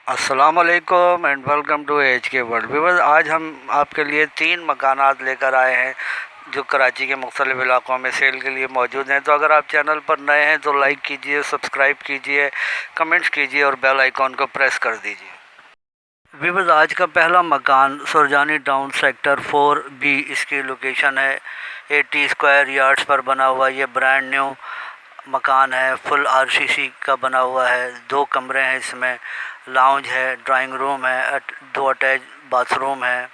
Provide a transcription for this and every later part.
अस्सलाम वालेकुम and welcome to H के वर्ल्ड व्यूअर्स। आज हम आपके लिए 3 मकानात लेकर आए हैं जो कराची के मुख्तलिफ इलाक़ों में सेल के लिए मौजूद हैं। तो अगर आप चैनल पर नए हैं तो लाइक कीजिए, सब्सक्राइब कीजिए, कमेंट्स कीजिए और बेल आइकॉन को प्रेस कर दीजिए। व्यूअर्स, आज का पहला मकान सुरजानी टाउन सेक्टर 4B इसकी लोकेशन है। 80 स्क्वायर यार्ड्स पर बना हुआ ये ब्रांड न्यू मकान है। फुल आरसीसी का बना हुआ है। 2 कमरे हैं इसमें, लाउंज है, ड्राइंग रूम है, 2 अटैच बाथरूम है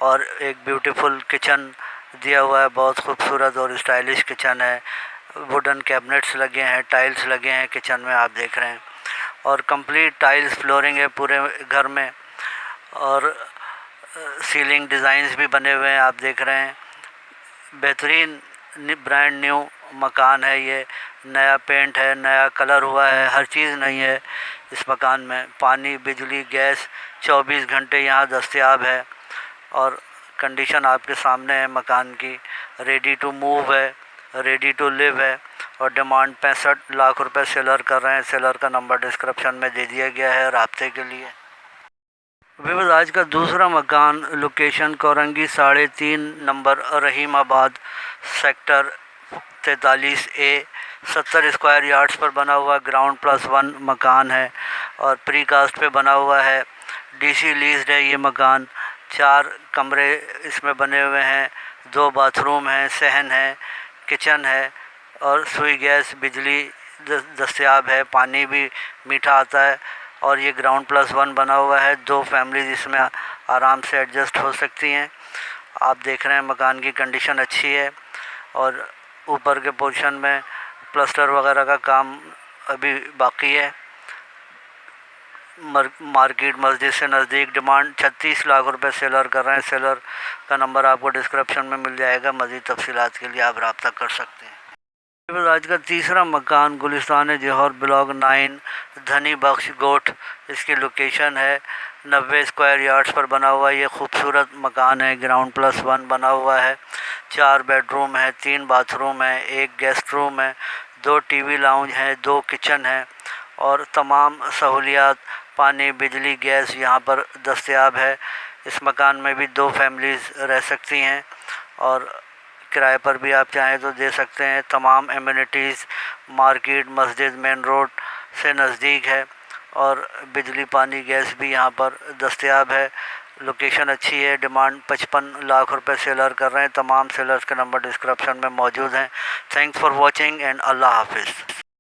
और एक ब्यूटीफुल किचन दिया हुआ है। बहुत खूबसूरत और स्टाइलिश किचन है। वुडन कैबिनेट्स लगे हैं, टाइल्स लगे हैं किचन में, आप देख रहे हैं। और कंप्लीट टाइल्स फ्लोरिंग है पूरे घर में और सीलिंग डिज़ाइंस भी बने हुए हैं, आप देख रहे हैं। बेहतरीन ब्रांड न्यू मकान है ये। नया पेंट है, नया कलर हुआ है, हर चीज़ नई है इस मकान में। पानी, बिजली, गैस 24 घंटे यहाँ दस्तयाब है और कंडीशन आपके सामने है मकान की। रेडी टू मूव है, रेडी टू लिव है और डिमांड 65 लाख रुपए सेलर कर रहे हैं। सेलर का नंबर डिस्क्रिप्शन में दे दिया गया है राब्ते के लिए। व्यूअर्स, आज का दूसरा मकान location Korangi 3.5 number Rahimabad sector 43A 70 square yards पर बना हुआ ग्राउंड +1 मकान है और प्री कास्ट पे बना हुआ है। डीसी लीज्ड है ये मकान। 4 कमरे इसमें बने हुए हैं, 2 बाथरूम हैं, सहन है, किचन है और सुई गैस बिजली दस्तयाब है। पानी भी मीठा आता है और ये ग्राउंड +1 बना हुआ है। 2 फैमिलीज़ इसमें आराम से एडजस्ट हो सकती हैं। आप देख रहे हैं मकान की कंडीशन अच्छी है और ऊपर के पोर्शन में प्लास्टर वगैरह का काम अभी बाकी है। मार्केट मस्जिद से नज़दीक। डिमांड 36 लाख रुपए सेलर कर रहे हैं। सेलर का नंबर आपको डिस्क्रिप्शन में मिल जाएगा। मज़ीद तफसीलात के लिए आप रब्ता कर सकते हैं। आज का तीसरा मकान गुलिस्तान जौहर ब्लॉक 9 धनी बख्श गोट इसकी लोकेशन है। 90 स्क्वायर यार्ड्स पर बना हुआ ये खूबसूरत मकान है। ग्राउंड +1 बना हुआ है। 4 बेडरूम है, 3 बाथरूम है, 1 गेस्ट रूम है, 2 टीवी लाउंज हैं, 2 किचन है और तमाम सहूलियात पानी, बिजली, गैस यहाँ पर दस्तयाब है। इस मकान में भी 2 फैमिलीज़ रह सकती हैं और किराए पर भी आप चाहें तो दे सकते हैं। तमाम एमिनिटीज़ मार्केट, मस्जिद, मेन रोड से नज़दीक है और बिजली, पानी, गैस भी यहाँ पर दस्तयाब है। लोकेशन अच्छी है। डिमांड 55 लाख रुपए सेलर कर रहे हैं। तमाम सेलर्स के नंबर डिस्क्रिप्शन में मौजूद हैं। थैंक्स फॉर वॉचिंग एंड अल्लाह हाफिज़।